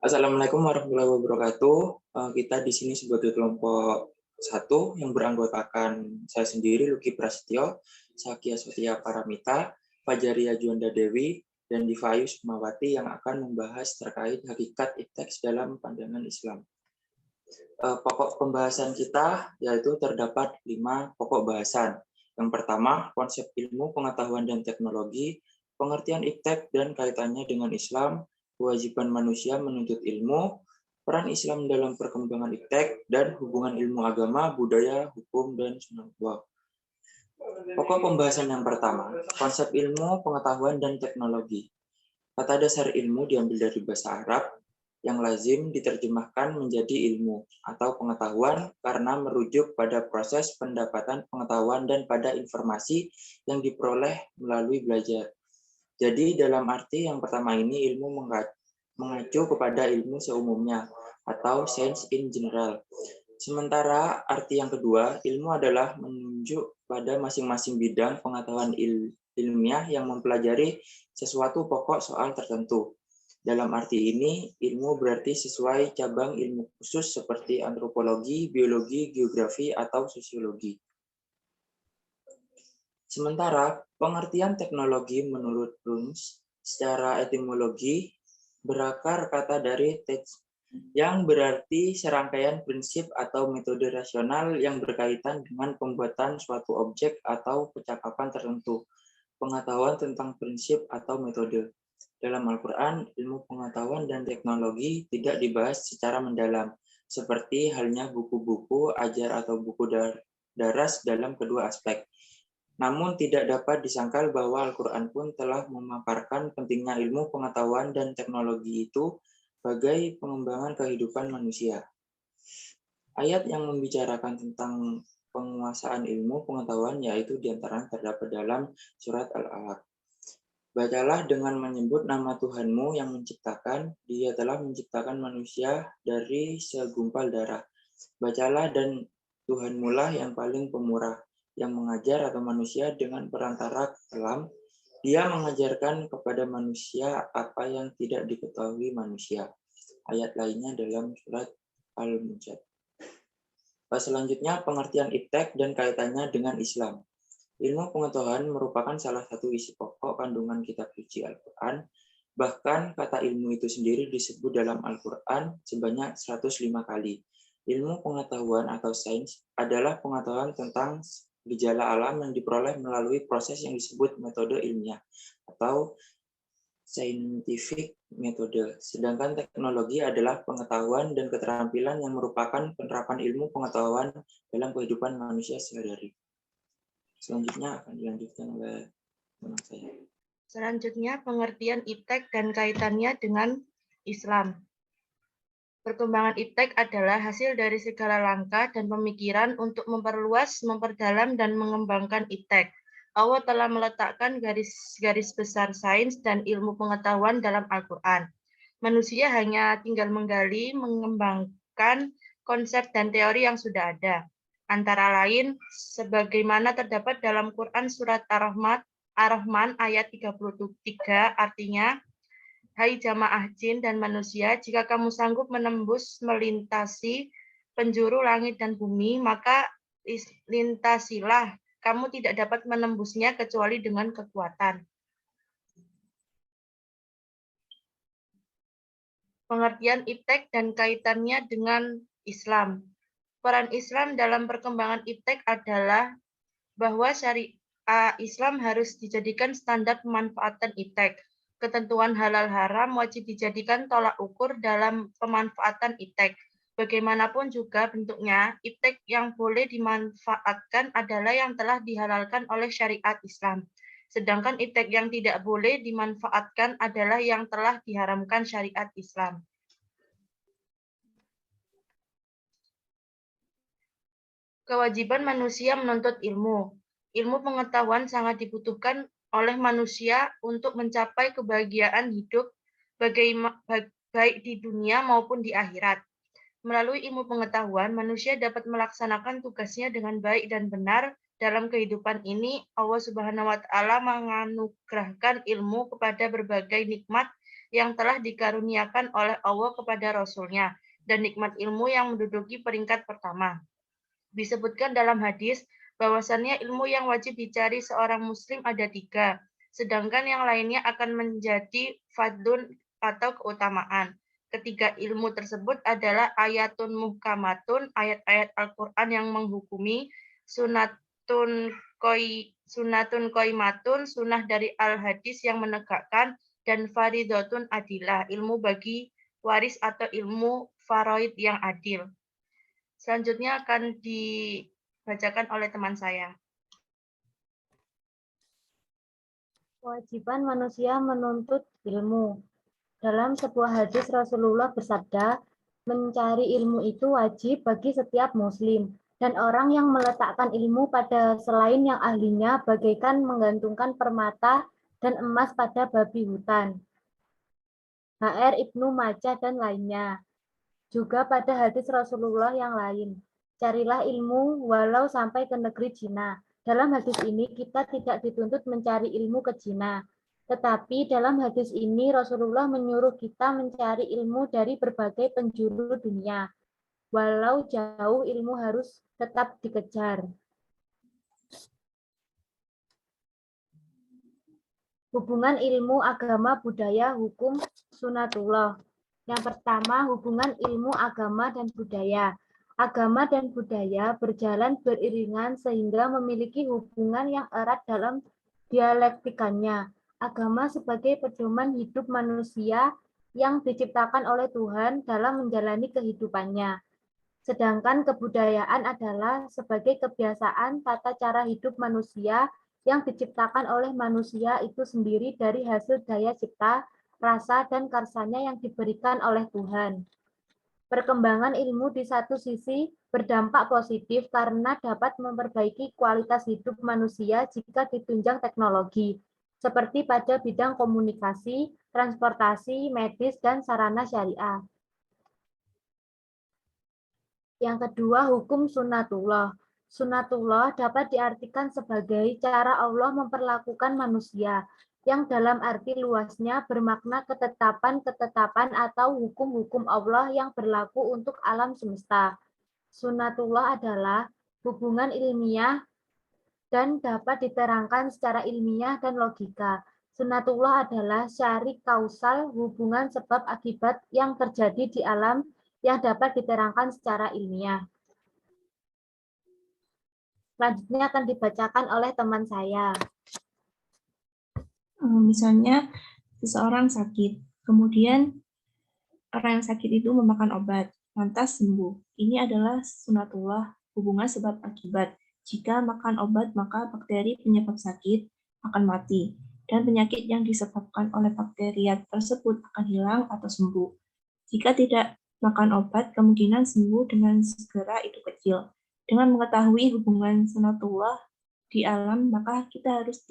Assalamualaikum warahmatullahi wabarakatuh. Kita di sini sebagai kelompok satu yang beranggotakan saya sendiri, Lucky Prasetyo, Sakia Setia Paramita, Fajaria Juanda Dewi, dan Divayu Sukmawati yang akan membahas terkait hakikat ipteks dalam pandangan Islam. Pokok pembahasan kita yaitu terdapat 5 pokok bahasan. Yang pertama, konsep ilmu, pengetahuan, dan teknologi, pengertian iptek dan kaitannya dengan Islam, kewajiban manusia menuntut ilmu, peran Islam dalam perkembangan iptek, dan hubungan ilmu agama, budaya, hukum, dan sunnah. Pokok pembahasan yang pertama, konsep ilmu, pengetahuan, dan teknologi. Kata dasar ilmu diambil dari bahasa Arab, yang lazim diterjemahkan menjadi ilmu atau pengetahuan karena merujuk pada proses pendapatan pengetahuan dan pada informasi yang diperoleh melalui belajar. Jadi dalam arti yang pertama ini ilmu mengacu kepada ilmu seumumnya atau science in general. Sementara arti yang kedua, ilmu adalah menunjuk pada masing-masing bidang pengetahuan ilmiah yang mempelajari sesuatu pokok soal tertentu. Dalam arti ini, ilmu berarti sesuai cabang ilmu khusus seperti antropologi, biologi, geografi, atau sosiologi. Sementara pengertian teknologi menurut Bruns secara etimologi berakar kata dari tech yang berarti serangkaian prinsip atau metode rasional yang berkaitan dengan pembuatan suatu objek atau percakapan tertentu. Pengetahuan tentang prinsip atau metode. Dalam Al-Quran, ilmu pengetahuan dan teknologi tidak dibahas secara mendalam, seperti halnya buku-buku ajar atau buku daras dalam kedua aspek. Namun tidak dapat disangkal bahwa Al-Quran pun telah memaparkan pentingnya ilmu pengetahuan dan teknologi itu sebagai pengembangan kehidupan manusia. Ayat yang membicarakan tentang penguasaan ilmu pengetahuan yaitu diantara terdapat dalam surat Al-Alaq. Bacalah dengan menyebut nama Tuhanmu yang menciptakan, Dia telah menciptakan manusia dari segumpal darah. Bacalah dan Tuhanmulah yang paling pemurah, yang mengajar atau manusia dengan perantara kalam. Dia mengajarkan kepada manusia apa yang tidak diketahui manusia. Ayat lainnya dalam surat Al-Mujad. Selanjutnya pengertian iptek dan kaitannya dengan Islam. Ilmu pengetahuan merupakan salah satu isi pokok kandungan kitab suci Al-Quran. Bahkan kata ilmu itu sendiri disebut dalam Al-Quran sebanyak 105 kali. Ilmu pengetahuan atau sains adalah pengetahuan tentang gejala alam yang diperoleh melalui proses yang disebut metode ilmiah atau scientific metode. Sedangkan teknologi adalah pengetahuan dan keterampilan yang merupakan penerapan ilmu pengetahuan dalam kehidupan manusia sehari-hari. Selanjutnya akan dilanjutkan oleh teman saya. Selanjutnya, pengertian iptek dan kaitannya dengan Islam. Perkembangan iptek adalah hasil dari segala langkah dan pemikiran untuk memperluas, memperdalam, dan mengembangkan iptek. Allah telah meletakkan garis-garis besar sains dan ilmu pengetahuan dalam Al-Quran. Manusia hanya tinggal menggali, mengembangkan konsep dan teori yang sudah ada. Antara lain, sebagaimana terdapat dalam Quran Surat Ar-Rahman ayat 33, artinya, hai jamaah jin dan manusia, jika kamu sanggup menembus melintasi penjuru langit dan bumi, maka lintasilah. Kamu tidak dapat menembusnya kecuali dengan kekuatan. Pengertian iptek dan kaitannya dengan Islam. Peran Islam dalam perkembangan iptek adalah bahwa syariah Islam harus dijadikan standar pemanfaatan iptek. Ketentuan halal haram wajib dijadikan tolak ukur dalam pemanfaatan iptek. Bagaimanapun juga bentuknya, iptek yang boleh dimanfaatkan adalah yang telah dihalalkan oleh syariat Islam. Sedangkan iptek yang tidak boleh dimanfaatkan adalah yang telah diharamkan syariat Islam. Kewajiban manusia menuntut ilmu. Ilmu pengetahuan sangat dibutuhkan oleh manusia untuk mencapai kebahagiaan hidup baik di dunia maupun di akhirat. Melalui ilmu pengetahuan, manusia dapat melaksanakan tugasnya dengan baik dan benar. Dalam kehidupan ini, Allah Subhanahu wa Ta'ala menganugerahkan ilmu kepada berbagai nikmat yang telah dikaruniakan oleh Allah kepada Rasul-Nya, dan nikmat ilmu yang menduduki peringkat pertama. Disebutkan dalam hadis bahwasannya ilmu yang wajib dicari seorang muslim ada 3, sedangkan yang lainnya akan menjadi fadlun atau keutamaan. Ketiga ilmu tersebut adalah ayatun muhkamatun, ayat-ayat Al-Quran yang menghukumi, sunatun qoimatun, sunnah dari al-hadis yang menegakkan, dan faridotun adilah, ilmu bagi waris atau ilmu faraid yang adil. Selanjutnya akan dibacakan oleh teman saya. Kewajiban manusia menuntut ilmu. Dalam sebuah hadis Rasulullah bersabda, mencari ilmu itu wajib bagi setiap muslim, dan orang yang meletakkan ilmu pada selain yang ahlinya bagaikan menggantungkan permata dan emas pada babi hutan. HR Ibnu Majah dan lainnya. Juga pada hadis Rasulullah yang lain, carilah ilmu walau sampai ke negeri Cina. Dalam hadis ini kita tidak dituntut mencari ilmu ke Cina. Tetapi dalam hadis ini Rasulullah menyuruh kita mencari ilmu dari berbagai penjuru dunia. Walau jauh ilmu harus tetap dikejar. Hubungan ilmu, agama, budaya, hukum, sunatullah. Yang pertama, hubungan ilmu, agama, dan budaya. Agama dan budaya berjalan beriringan sehingga memiliki hubungan yang erat dalam dialektikannya. Agama sebagai pedoman hidup manusia yang diciptakan oleh Tuhan dalam menjalani kehidupannya. Sedangkan kebudayaan adalah sebagai kebiasaan tata cara hidup manusia yang diciptakan oleh manusia itu sendiri dari hasil daya cipta, rasa, dan karsanya yang diberikan oleh Tuhan. Perkembangan ilmu di satu sisi berdampak positif karena dapat memperbaiki kualitas hidup manusia jika ditunjang teknologi, seperti pada bidang komunikasi, transportasi, medis, dan sarana syariah. Yang kedua, hukum sunatullah. Sunatullah dapat diartikan sebagai cara Allah memperlakukan manusia, yang dalam arti luasnya bermakna ketetapan-ketetapan atau hukum-hukum Allah yang berlaku untuk alam semesta. Sunatullah adalah hubungan ilmiah dan dapat diterangkan secara ilmiah dan logika. Sunatullah adalah syari kausal, hubungan sebab akibat yang terjadi di alam yang dapat diterangkan secara ilmiah. Selanjutnya akan dibacakan oleh teman saya. Misalnya, seseorang sakit, kemudian orang yang sakit itu memakan obat, lantas sembuh. Ini adalah sunatullah, hubungan sebab akibat. Jika makan obat, maka bakteri penyebab sakit akan mati, dan penyakit yang disebabkan oleh bakteria tersebut akan hilang atau sembuh. Jika tidak makan obat, kemungkinan sembuh dengan segera itu kecil. Dengan mengetahui hubungan sunatullah di alam, maka kita harus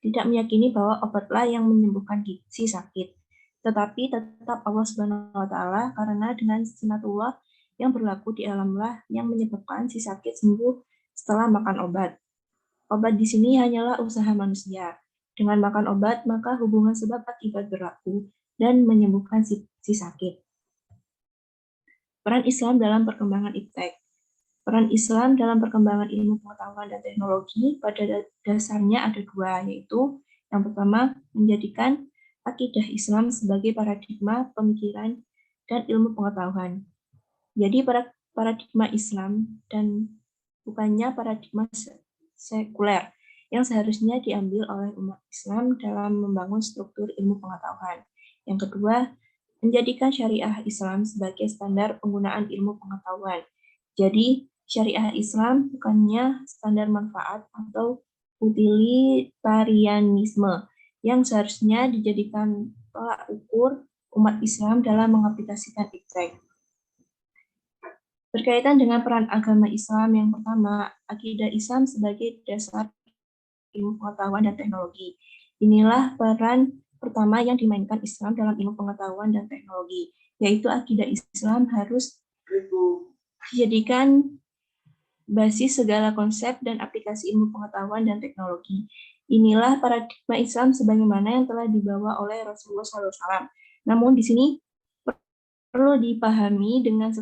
tidak meyakini bahwa obatlah yang menyembuhkan si sakit. Tetapi tetap Allah Subhanahu wa Ta'ala, karena dengan sunatullah yang berlaku di alamlah yang menyebabkan si sakit sembuh setelah makan obat. Obat di sini hanyalah usaha manusia. Dengan makan obat, maka hubungan sebab akibat berlaku dan menyembuhkan si sakit. Peran Islam dalam perkembangan iptek. Peran Islam dalam perkembangan ilmu pengetahuan dan teknologi pada dasarnya ada 2, yaitu yang pertama, menjadikan akidah Islam sebagai paradigma pemikiran dan ilmu pengetahuan. Jadi paradigma Islam dan bukannya paradigma sekuler yang seharusnya diambil oleh umat Islam dalam membangun struktur ilmu pengetahuan. Yang kedua, menjadikan syariah Islam sebagai standar penggunaan ilmu pengetahuan. Jadi, syariah Islam bukannya standar manfaat atau utilitarianisme yang seharusnya dijadikan tolak ukur umat Islam dalam mengaplikasikan iptek. Berkaitan dengan peran agama Islam, yang pertama, akidah Islam sebagai dasar ilmu pengetahuan dan teknologi. Inilah peran pertama yang dimainkan Islam dalam ilmu pengetahuan dan teknologi, yaitu akidah Islam harus dijadikan basis segala konsep dan aplikasi ilmu pengetahuan dan teknologi. Inilah paradigma Islam sebagaimana yang telah dibawa oleh Rasulullah SAW. Namun di sini perlu dipahami dengan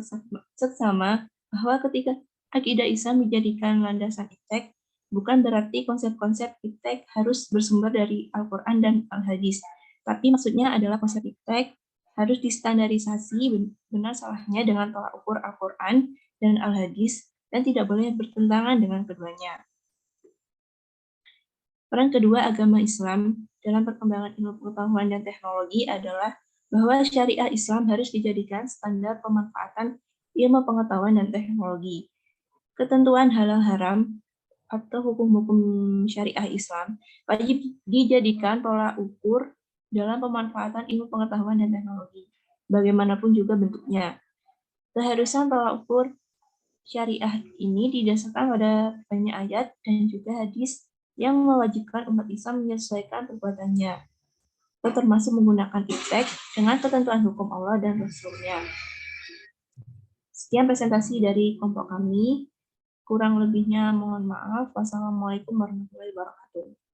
seksama bahwa ketika akidah Islam dijadikan landasan iptek, bukan berarti konsep-konsep iptek harus bersumber dari Al-Quran dan Al-Hadis. Tapi maksudnya adalah konsep iptek harus distandarisasi benar salahnya dengan tolak ukur Al-Quran dan Al-Hadis dan tidak boleh bertentangan dengan keduanya. Peran kedua agama Islam dalam perkembangan ilmu pengetahuan dan teknologi adalah bahwa syariah Islam harus dijadikan standar pemanfaatan ilmu pengetahuan dan teknologi. Ketentuan halal haram atau hukum-hukum syariah Islam wajib dijadikan tolak ukur dalam pemanfaatan ilmu pengetahuan dan teknologi, bagaimanapun juga bentuknya. Keharusan tolak ukur syariah ini didasarkan pada banyak ayat dan juga hadis yang mewajibkan umat Islam menyesuaikan perbuatannya, termasuk menggunakan iptek dengan ketentuan hukum Allah dan Rasul-Nya. Sekian presentasi dari kelompok kami. Kurang lebihnya mohon maaf. Wassalamualaikum warahmatullahi wabarakatuh.